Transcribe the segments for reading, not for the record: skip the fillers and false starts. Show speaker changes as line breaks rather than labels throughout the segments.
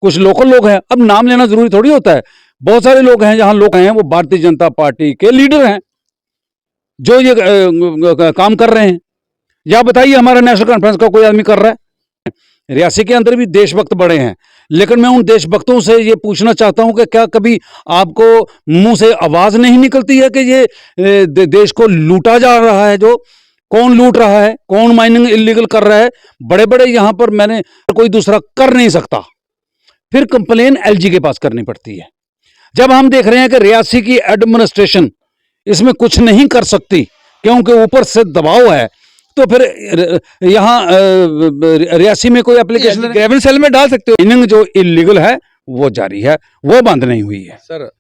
कुछ लोकल लोग हैं। अब नाम लेना जरूरी थोड़ी होता है, बहुत सारे लोग हैं जहां लोग हैं वो भारतीय जनता पार्टी के लीडर हैं जो ये काम कर रहे हैं। या बताइए हमारा नेशनल कॉन्फ्रेंस का कोई आदमी कर रहा है? रियासी के अंदर भी देशभक्त बड़े हैं, लेकिन मैं उन देशभक्तों से ये पूछना चाहता हूं कि क्या कभी आपको मुंह से आवाज नहीं निकलती है कि ये देश को लूटा जा रहा है? जो कौन लूट रहा है, कौन माइनिंग इलीगल कर रहा है? बड़े बड़े यहां पर मैंने कोई दूसरा कर नहीं सकता, फिर कंप्लेन एलजी के पास करनी पड़ती है। जब हम देख रहे हैं कि रियासी की एडमिनिस्ट्रेशन इसमें कुछ नहीं कर सकती क्योंकि ऊपर से दबाव है, तो फिर यहाँ रियासी में कोई एप्लीकेशन
ग्रेवल सेल में डाल सकते हो।
माइनिंग जो इलीगल है वो जारी है, वो बंद नहीं हुई है।
सर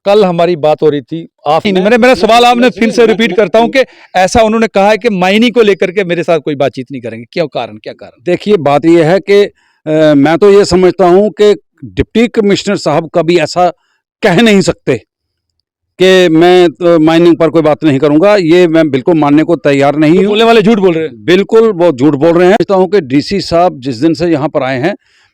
कल हमारी बात हो रही थी, आप मेरा सवाल आपने फिर से रिपीट करता हूं कि ऐसा उन्होंने कहा है कि माइनिंग को लेकर के मेरे साथ कोई बातचीत नहीं करेंगे, क्यों? कारण क्या कारण?
देखिए बात यह है कि मैं तो ये समझता हूं कि डिप्टी कमिश्नर साहब कभी ऐसा कह नहीं सकते कि मैं तो माइनिंग पर कोई बात नहीं करूंगा। ये मैं बिल्कुल मानने को तैयार नहीं हूं।
बोलने वाले झूठ बोल रहे हैं।
बिल्कुल वो झूठ बोल रहे हैं। समझता हूं कि डीसी साहब जिस दिन से यहाँ पर आए हैं,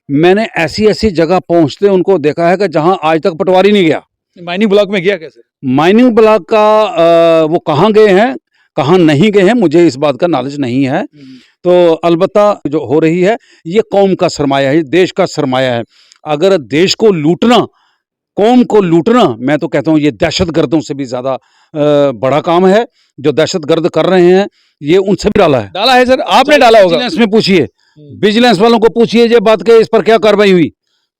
मैंने ऐसी ऐसी जगह पहुंचते उनको देखा है कि जहां आज तक पटवारी नहीं गया।
माइनिंग ब्लॉक में गया कैसे?
माइनिंग ब्लॉक का वो कहाँ गए हैं, कहाँ नहीं गए हैं, मुझे इस बात का नॉलेज नहीं है। तो अलबत्ता जो हो रही है ये कौम का सरमाया है, देश का सरमाया है। अगर देश को लूटना, कौम को लूटना, मैं तो कहता हूँ ये दहशतगर्दों से भी ज़्यादा बड़ा काम है। जो दहशतगर्द कर रहे हैं ये उनसे भी डाला
है सर, आपने डाला होगा।
विजिलेंस में पूछिए, विजिलेंस वालों को पूछिए ये बात के इस पर क्या कार्रवाई हुई,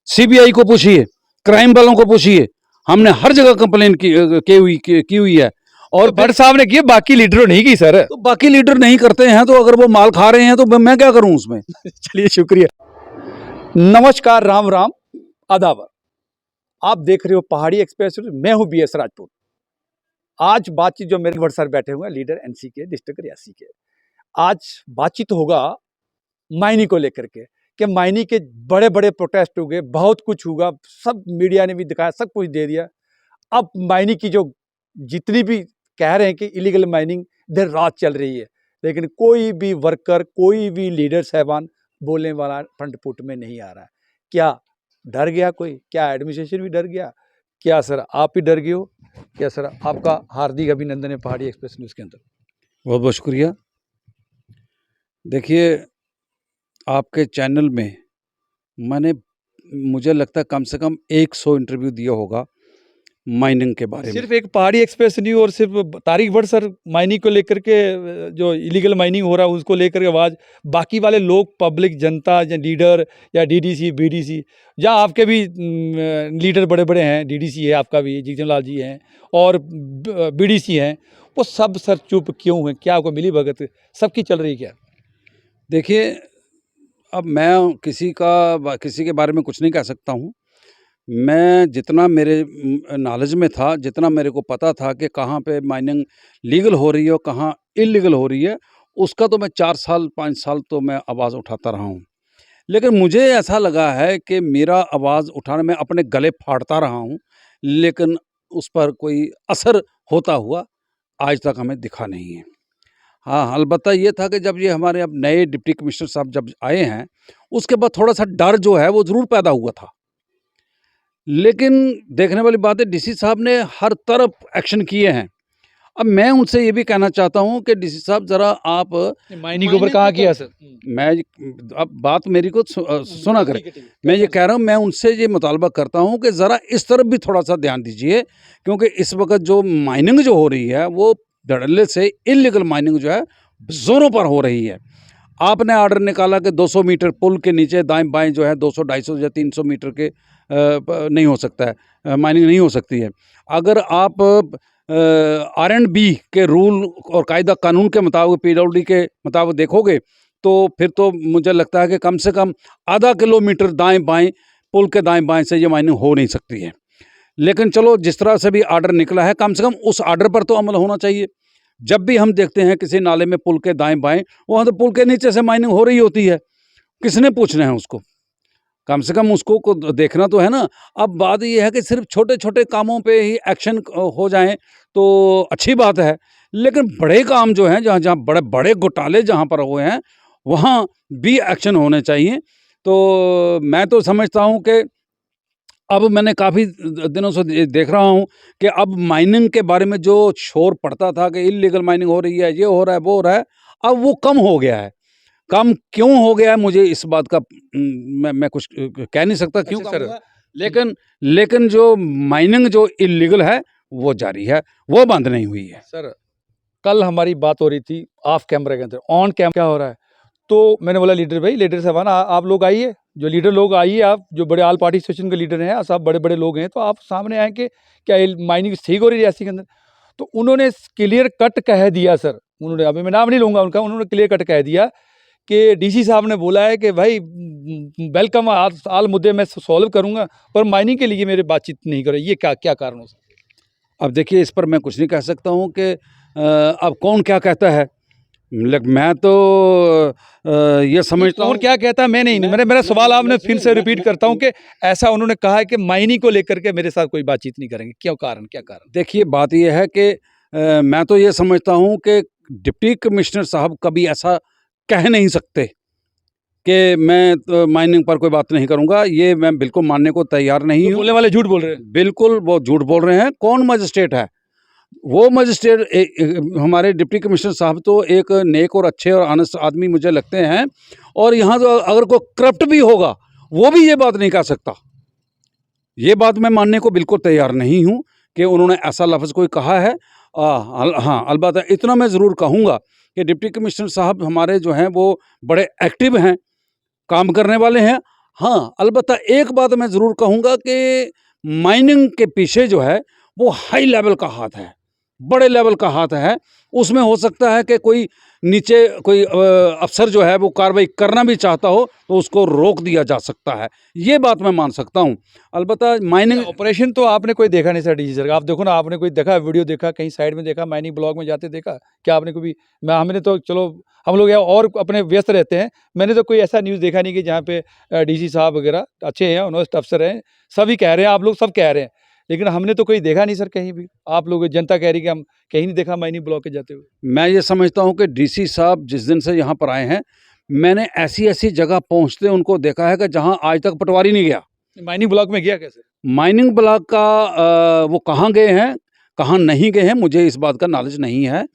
सीबीआई को पूछिए, क्राइम वालों को पूछिए। हमने हर जगह कंप्लेन की हुई है। और
भट्ट साहब ने की, बाकी लीडरों नहीं की सर।
तो बाकी लीडर नहीं करते हैं, तो अगर वो माल खा रहे हैं तो मैं क्या करूं उसमें?
चलिए शुक्रिया, नमस्कार, राम राम, आदाब। आप देख रहे हो पहाड़ी एक्सप्रेस, मैं हूं बीएस राजपूत। आज बातचीत जो मेरे भट्ट सर बैठे हुए हैं, लीडर एनसी के, डिस्ट्रिक्ट रियासी के, आज बातचीत होगा मायनी को लेकर के मायनी के बड़े बड़े प्रोटेस्ट हो गए, बहुत कुछ होगा, सब मीडिया ने भी दिखाया, सब कुछ दे दिया। अब मायनी की जो जितनी भी कह रहे हैं कि इलीगल माइनिंग देर रात चल रही है, लेकिन कोई भी वर्कर, कोई भी लीडर साहबान बोलने वाला फ्रंट फुट में नहीं आ रहा है। क्या डर गया कोई? क्या एडमिनिस्ट्रेशन भी डर गया? क्या सर आप भी डर गए हो? क्या सर? आपका हार्दिक अभिनंदन है पहाड़ी एक्सप्रेस न्यूज़ के अंदर।
बहुत बहुत शुक्रिया। देखिए आपके चैनल में मैंने, मुझे लगता है कम से कम 100 इंटरव्यू दिया होगा माइनिंग के बारे में।
सिर्फ एक पहाड़ी एक्सप्रेस न्यूज़ और सिर्फ तारिक भट्ट सर माइनिंग को लेकर के, जो इलीगल माइनिंग हो रहा है उसको लेकर के आवाज़, बाकी वाले लोग, पब्लिक, जनता या लीडर या डीडीसी, बीडीसी, या आपके भी लीडर बड़े बड़े हैं, डीडीसी है आपका भी, जीतन लाल जी हैं, और बीडीसी हैं, वो सब सर चुप क्यों हैं? क्या आपको मिली भगत सबकी चल रही क्या?
देखिए अब मैं किसी के बारे में कुछ नहीं कह सकता हूँ। मैं जितना मेरे नॉलेज में था, जितना मेरे को पता था कि कहाँ पे माइनिंग लीगल हो रही है और कहाँ इलीगल हो रही है, उसका तो मैं 4 साल 5 साल तो मैं आवाज़ उठाता रहा हूँ। लेकिन मुझे ऐसा लगा है कि मेरा आवाज़ उठाने में अपने गले फाड़ता रहा हूँ, लेकिन उस पर कोई असर होता हुआ आज तक हमें दिखा नहीं है। हाँ, अलबत्ता ये था कि जब ये हमारे अब नए डिप्टी कमिश्नर साहब जब आए हैं, उसके बाद थोड़ा-सा डर जो है वो ज़रूर पैदा हुआ था। लेकिन देखने वाली बात है, डीसी साहब ने हर तरफ एक्शन किए हैं। अब मैं उनसे ये भी कहना चाहता हूँ कि डीसी साहब ज़रा आप
माइनिंग के ऊपर कहाँ किया सर?
मैं अब बात मेरी को सुना करें। मैं ये कह रहा हूँ, मैं उनसे ये मुतालबा करता हूँ कि ज़रा इस तरफ भी थोड़ा-सा ध्यान दीजिए, क्योंकि इस वक़्त जो माइनिंग जो हो रही है वो धड़ल्ले से इल्लीगल माइनिंग जो है ज़ोरों पर हो रही है। आपने ऑर्डर निकाला कि 200 मीटर पुल के नीचे दाएँ-बाएँ जो है 200, 250 या 300 मीटर के नहीं हो सकता है, माइनिंग नहीं हो सकती है। अगर आप आर&बी के रूल और कायदा कानून के मुताबिक, पीडब्ल्यूडी के मुताबिक देखोगे, तो फिर तो मुझे लगता है कि कम से कम आधा किलोमीटर दाएँ-बाएँ, पुल के दाएँ-बाएँ से ये माइनिंग हो नहीं सकती है। लेकिन चलो जिस तरह से भी ऑर्डर निकला है, कम से कम उस ऑर्डर पर तो अमल होना चाहिए। जब भी हम देखते हैं किसी नाले में पुल के दाएँ-बाएँ, वहाँ तो पुल के नीचे से माइनिंग हो रही होती है, किसने पूछना है उसको? कम से कम उसको को देखना तो है ना। अब बात ये है कि सिर्फ छोटे-छोटे कामों पे ही एक्शन हो जाएँ तो अच्छी बात है, लेकिन बड़े काम जो हैं, जहाँ बड़े-बड़े घोटाले जहाँ पर हुए हैं, वहाँ भी एक्शन होने चाहिए। तो मैं तो समझता हूँ कि अब मैंने काफ़ी दिनों से देख रहा हूँ कि अब माइनिंग के बारे में जो शोर पड़ता था कि इल्लीगल माइनिंग हो रही है, ये हो रहा है, वो हो रहा है, अब वो कम हो गया है। कम क्यों हो गया है मुझे इस बात का मैं कुछ कह नहीं सकता क्यों
अच्छा
कम
सर।
हुआ, लेकिन जो माइनिंग जो इल्लीगल है वो जारी है, वो बंद नहीं हुई है।
सर कल हमारी बात हो रही थी ऑफ कैमरा के अंदर, ऑन कैमरा क्या हो रहा है, तो मैंने बोला लीडर भाई, लीडर साहब आप लोग आइए, जो लीडर लोग आइए, आप जो बड़े आल पार्टी एसोसिएशन के लीडर हैं, सब बड़े बड़े लोग हैं, तो आप सामने आए कि क्या माइनिंग ठीक हो रही है रियासी के अंदर। तो उन्होंने क्लियर कट कह दिया सर, उन्होंने, अभी मैं नाम नहीं लूँगा उनका, उन्होंने क्लियर कट कह दिया कि डीसी साहब ने बोला है कि भाई वेलकम, आल मुद्दे मैं सॉल्व करूँगा, पर माइनिंग के लिए मेरे बातचीत नहीं करो। ये क्या क्या कारण हो सकता है?
अब देखिए इस पर मैं कुछ नहीं कह सकता हूँ कि अब कौन क्या कहता है, लेकिन मैं तो ये समझता
कौन
हूँ
क्या कहता है मैं नहीं, मेरा सवाल आपने फिर से रिपीट करता हूँ कि ऐसा उन्होंने कहा है कि माइनिंग को लेकर के मेरे साथ कोई बातचीत नहीं करेंगे, क्यों, कारण क्या कारण?
देखिए बात यह है कि मैं तो ये समझता हूँ कि डिप्टी कमिश्नर साहब कभी ऐसा कह नहीं सकते कि मैं तो माइनिंग पर कोई बात नहीं करूँगा, ये मैं बिल्कुल मानने को तैयार नहीं हूँ।
बोलने वाले झूठ बोल रहे हैं।
बिल्कुल वो झूठ बोल रहे हैं। कौन मजिस्ट्रेट है? वो मजिस्ट्रेट हमारे डिप्टी कमिश्नर साहब तो एक नेक और अच्छे और ऑनेस्ट आदमी मुझे लगते हैं, और यहाँ तो अगर कोई करप्ट भी होगा वो भी ये बात नहीं कह सकता। ये बात मैं मानने को बिल्कुल तैयार नहीं हूँ कि उन्होंने ऐसा लफ्ज़ कोई कहा है। हाँ, अलबत्ता इतना मैं ज़रूर कहूँगा कि डिप्टी कमिश्नर साहब हमारे जो हैं वो बड़े एक्टिव हैं, काम करने वाले हैं। हाँ, अलबत्ता एक बात मैं ज़रूर कहूँगा कि माइनिंग के पीछे जो है वो हाई लेवल का हाथ है, बड़े लेवल का हाथ है। उसमें हो सकता है कि कोई नीचे कोई अफ़सर जो है वो कार्रवाई करना भी चाहता हो तो उसको रोक दिया जा सकता है। ये बात मैं मान सकता हूँ। अलबत्ता माइनिंग
ऑपरेशन तो आपने कोई देखा नहीं सर डीसी सर, आप देखो ना, आपने कोई देखा वीडियो, देखा कहीं साइड में, देखा माइनिंग ब्लॉक में जाते देखा क्या आपने कभी? हमने तो चलो हम लोग यहाँ और अपने व्यस्त रहते हैं, मैंने तो कोई ऐसा न्यूज़ देखा नहीं कि जहाँ पे डीसी साहब वगैरह अच्छे हैं, उन्होंने अफसर हैं, सभी कह रहे हैं, आप लोग सब कह रहे हैं, लेकिन हमने तो कोई देखा नहीं सर कहीं भी। आप लोग, जनता कह रही कि हम कहीं नहीं देखा माइनिंग ब्लॉक के जाते हुए।
मैं ये समझता हूँ कि डीसी साहब जिस दिन से यहाँ पर आए हैं, मैंने ऐसी-ऐसी जगह पहुँचते उनको देखा है कि जहाँ आज तक पटवारी नहीं गया।
माइनिंग ब्लॉक में गया कैसे?
माइनिंग ब्लॉक का वो कहाँ गए हैं, कहाँ नहीं गए हैं, मुझे इस बात का नॉलेज नहीं है।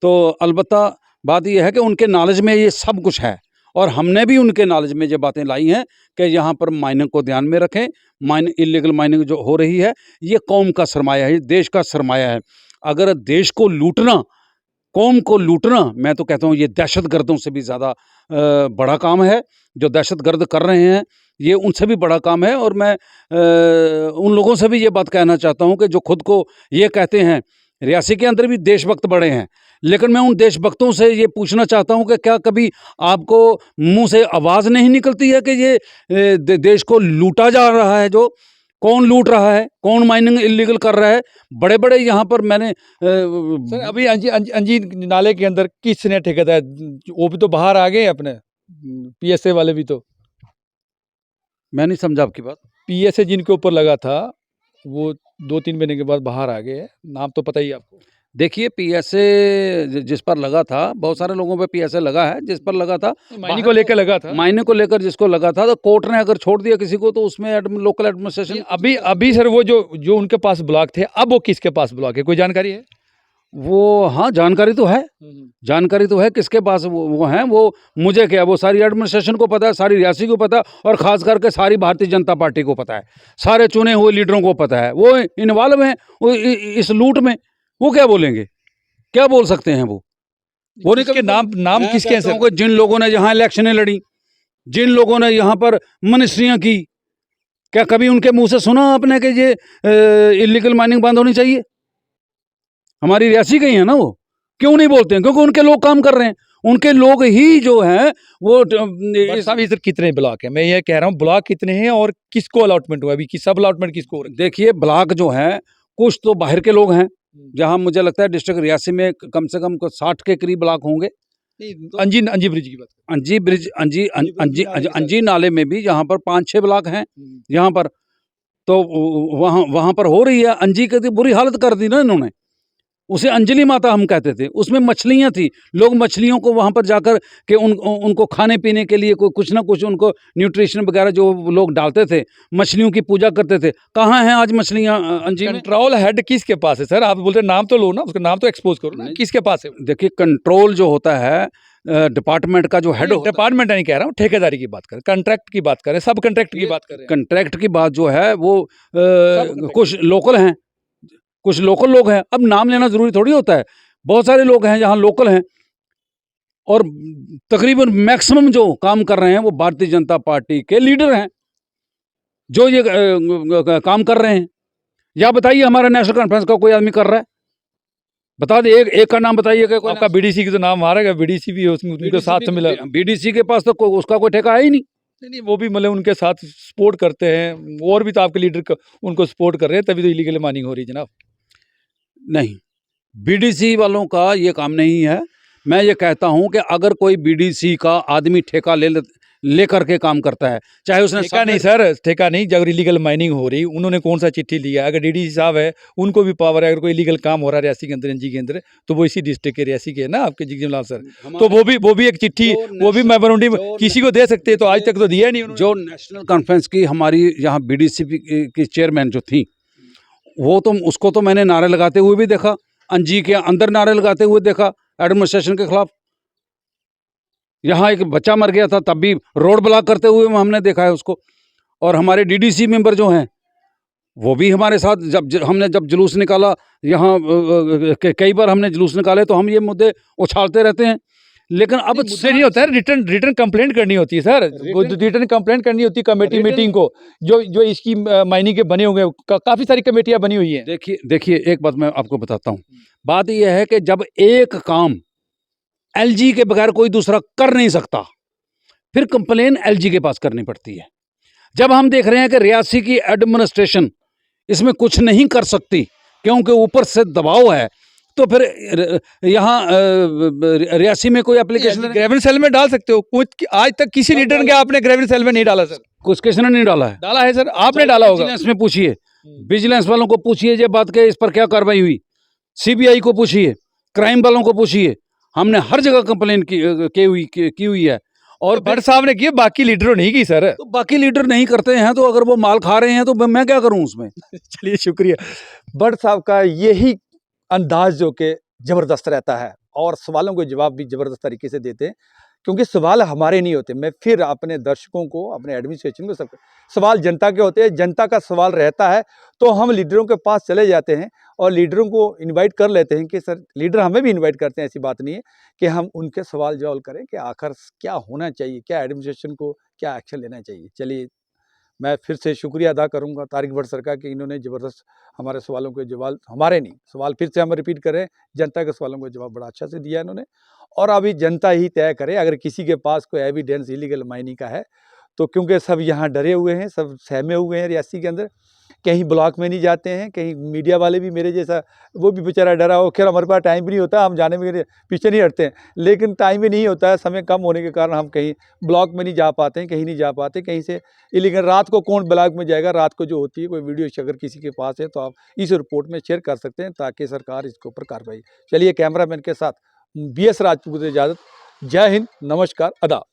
तो अलबत्ता बात ये है कि उनके नॉलेज में ये सब कुछ है, और हमने भी उनके नॉलेज में ये बातें लाई हैं कि यहाँ पर माइनिंग को ध्यान में रखें। इल्लीगल माइनिंग जो हो रही है, ये कौम का सरमाया है, ये देश का सरमाया है। अगर देश को लूटना, कौम को लूटना, मैं तो कहता हूँ ये दहशतगर्दों से भी ज़्यादा बड़ा काम है। जो दहशतगर्द कर रहे हैं ये उनसे भी बड़ा काम है। और मैं उन लोगों से भी ये बात कहना चाहता हूँ कि जो खुद को ये कहते हैं, रियासी के अंदर भी देशभक्त बड़े हैं, लेकिन मैं उन देशभक्तों से ये पूछना चाहता हूँ कि क्या कभी आपको मुंह से आवाज़ नहीं निकलती है कि ये देश को लूटा जा रहा है? जो कौन लूट रहा है, कौन माइनिंग इल्लीगल कर रहा है? बड़े बड़े यहाँ पर मैंने
सर अभी अंजी नाले के अंदर किसने ठेकेदार, वो भी तो बाहर आ गए अपने, पीएसए वाले भी तो।
मैं नहीं समझा आपकी बात।
पीएसए जिनके ऊपर लगा था वो 2-3 महीने के बाद बाहर आ गए हैं, नाम तो पता ही है आपको।
देखिए पीएसए जिस पर लगा था, बहुत सारे लोगों पे पीएसए लगा है, जिस पर लगा था
मायने को लेकर लगा था।
मायने को लेकर जिसको लगा था, तो कोर्ट ने अगर छोड़ दिया किसी को तो उसमें लोकल एडमिनिस्ट्रेशन
अभी अभी सर वो जो उनके पास ब्लॉक थे, अब वो किसके पास ब्लॉक है, कोई जानकारी है?
वो, हाँ जानकारी तो है, जानकारी तो है किसके पास वो हैं। वो मुझे क्या, वो सारी एडमिनिस्ट्रेशन को पता है, सारी रियासी को पता है, और ख़ास करके सारी भारतीय जनता पार्टी को पता है, सारे चुने हुए लीडरों को पता है। वो इन्वॉल्व हैं इस लूट में। वो क्या बोलेंगे, क्या बोल सकते हैं वो नहीं
किसके नाम किसके हैं सर?
जिन लोगों ने यहाँ इलेक्शनें लड़ी, जिन लोगों ने यहाँ पर मिनिस्ट्रियाँ की, क्या कभी उनके मुंह से सुना आपने कि ये इलीगल माइनिंग बंद होनी चाहिए? हमारी रियासी के ही है ना वो। क्यों नहीं बोलते हैं? क्योंकि उनके लोग काम कर रहे हैं, उनके लोग ही जो हैं वो
साहब इधर कितने ब्लॉक है, मैं ये कह रहा हूँ ब्लॉक कितने हैं और किसको अलॉटमेंट हुआ, अभी किस सब अलॉटमेंट किसको हो रहा है?
देखिए ब्लॉक जो है, कुछ तो बाहर के लोग हैं, जहाँ मुझे लगता है डिस्ट्रिक्ट रियासी में कम से कम 60 के करीब ब्लॉक होंगे।
अंजी ब्रिज की बात,
अंजी ब्रिज, अंजी नाले में भी यहाँ पर 5-6 ब्लॉक हैं यहाँ पर। तो वहाँ पर हो रही है। अंजी की तो बुरी हालत कर दी ना इन्होंने। उसे अंजलि माता हम कहते थे। उसमें मछलियाँ थी, लोग मछलियों को वहाँ पर जाकर के उनको खाने पीने के लिए कोई कुछ ना कुछ उनको न्यूट्रिशन वगैरह जो लोग डालते थे, मछलियों की पूजा करते थे। कहाँ हैं आज मछलियाँ अंजी में?
कंट्रोल हेड किसके पास है सर? आप बोलते हैं नाम तो लो ना, उसका नाम तो एक्सपोज करो ना,
नहीं।
किसके पास है?
देखिए, कंट्रोल जो होता है डिपार्टमेंट का जो हेड होता है,
डिपार्टमेंट नहीं कह रहा हूँ, ठेकेदारी की बात करें, कॉन्ट्रैक्ट की बात करें, सब कॉन्ट्रैक्ट की बात करें।
कंट्रैक्ट की बात जो है वो
contract
कुछ लोकल हैं, कुछ लोकल लोग हैं। अब नाम लेना ज़रूरी थोड़ी होता है। बहुत सारे लोग हैं जहाँ लोकल हैं और तकरीबन मैक्सिमम जो काम कर रहे हैं वो भारतीय जनता पार्टी के लीडर हैं, जो ये काम कर रहे हैं। या बताइए हमारा नेशनल कॉन्फ्रेंस का कोई आदमी कर रहा है? बता दे, एक का नाम बताइएगा। कोई
आपका बीडीसी की तो नाम आ रहा है, बीडीसी भी उसमें उनके साथ मिला।
बीडीसी के पास तो उसका कोई ठेका है ही नहीं।
नहीं, वो भी मतलब उनके साथ सपोर्ट करते हैं, और भी तो आपके लीडर उनको सपोर्ट कर रहे हैं, तभी तो इलीगल माइनिंग हो रही है जनाब।
नहीं, बीडीसी वालों का ये काम नहीं है। मैं ये कहता हूं कि अगर कोई बीडीसी का आदमी ठेका ले करके काम करता है, चाहे उसने
ठेका नहीं सर, ठेका नहीं, जब इलीगल माइनिंग हो रही, उन्होंने कौन सा चिट्ठी लिया? अगर डीडीसी साहब है, उनको भी पावर है, अगर कोई इलीगल काम हो रहा है रियासी के अंदर, एनजी के अंदर, तो वो इसी डिस्ट्रिक्ट के रियासी के है ना, आपके जिगजिम लाल सर, तो वो भी एक चिट्ठी, वो भी मेमोरेंडम किसी को दे सकते हैं, तो आज तक तो दिया नहीं उन्होंने।
जो नेशनल कॉन्फ्रेंस की हमारी यहाँ बीडीसी की चेयरमैन जो थी, वो तो उसको तो मैंने नारे लगाते हुए भी देखा, अंजी के अंदर नारे लगाते हुए देखा एडमिनिस्ट्रेशन के खिलाफ। यहाँ एक बच्चा मर गया था, तब भी रोड ब्लॉक करते हुए हमने देखा है उसको। और हमारे डीडीसी मेंबर जो हैं, वो भी हमारे साथ हमने जब जुलूस निकाला यहाँ, कई बार हमने जुलूस निकाले, तो हम ये मुद्दे उछालते रहते हैं। लेकिन अब
मुद्दे नहीं होता है, रिटर्न कंप्लेंट करनी होती है सर, वो रिटर्न कंप्लेंट करनी होती है कमेटी मीटिंग को, जो इसकी माइनिंग के बने होंगे, काफ़ी सारी कमेटियाँ बनी हुई हैं।
देखिए एक बात मैं आपको बताता हूँ। बात यह है कि जब एक काम एलजी के बगैर कोई दूसरा कर नहीं सकता, फिर कंप्लेन एलजी के पास करनी पड़ती है। जब हम देख रहे हैं कि रियासी की एडमिनिस्ट्रेशन इसमें कुछ नहीं कर सकती क्योंकि ऊपर से दबाव है, तो फिर यहाँ रियासी में कोई एप्लीकेशन
ग्रेवेंस सेल में डाल सकते हो। कुछ आज तक किसी लीडर ने आपने ग्रेवेंस सेल में नहीं डाला सर?
कुछ किसी ने नहीं डाला है।
डाला है सर, आपने डाला होगा।
विजिलेंस में पूछिए, विजिलेंस वालों को पूछिए ये बात के इस पर क्या कार्रवाई हुई, सीबीआई को पूछिए, क्राइम वालों को पूछिए। हमने हर जगह कंप्लेन की हुई है। और
भट्ट साहब ने की, बाकी लीडरों नहीं की सर।
तो बाकी लीडर नहीं करते हैं, तो अगर वो माल खा रहे हैं तो मैं क्या करूं उसमें?
चलिए शुक्रिया। भट्ट साहब का यही अंदाज जो कि ज़बरदस्त रहता है, और सवालों के जवाब भी ज़बरदस्त तरीके से देते हैं, क्योंकि सवाल हमारे नहीं होते। मैं फिर अपने दर्शकों को, अपने एडमिनिस्ट्रेशन को, सब सवाल जनता के होते हैं। जनता का सवाल रहता है तो हम लीडरों के पास चले जाते हैं और लीडरों को इनवाइट कर लेते हैं कि सर, लीडर हमें भी इनवाइट करते हैं, ऐसी बात नहीं है, कि हम उनके सवाल जवाब करें कि आखिर क्या होना चाहिए, क्या एडमिनिस्ट्रेशन को क्या एक्शन लेना चाहिए। चलिए, मैं फिर से शुक्रिया अदा करूंगा तारिक भट्ट सर का कि इन्होंने ज़बरदस्त हमारे सवालों के जवाब, हमारे नहीं सवाल फिर से हम रिपीट करें, जनता के सवालों का जवाब बड़ा अच्छा से दिया इन्होंने। और अभी जनता ही तय करे, अगर किसी के पास कोई एविडेंस इलीगल माइनिंग का है तो, क्योंकि सब यहाँ डरे हुए हैं, सब सहमे हुए हैं रियासी के अंदर, कहीं ब्लॉक में नहीं जाते हैं, कहीं मीडिया वाले भी मेरे जैसा, वो भी बेचारा डरा हो। खैर हमारे पास टाइम भी नहीं होता, हम जाने में पीछे नहीं हटते हैं, लेकिन टाइम भी नहीं होता है, समय कम होने के कारण हम कहीं ब्लॉक में नहीं जा पाते हैं, कहीं नहीं जा पाते, कहीं से इलीगल। रात को कौन ब्लॉक में जाएगा? रात को जो होती है कोई वीडियो अगर किसी के पास है तो आप इस रिपोर्ट में शेयर कर सकते हैं, ताकि सरकार इसके ऊपर कार्रवाई। चलिए, कैमरामैन के साथ BS राजपूत इजाज़त। जय हिंद, नमस्कार, आदाब।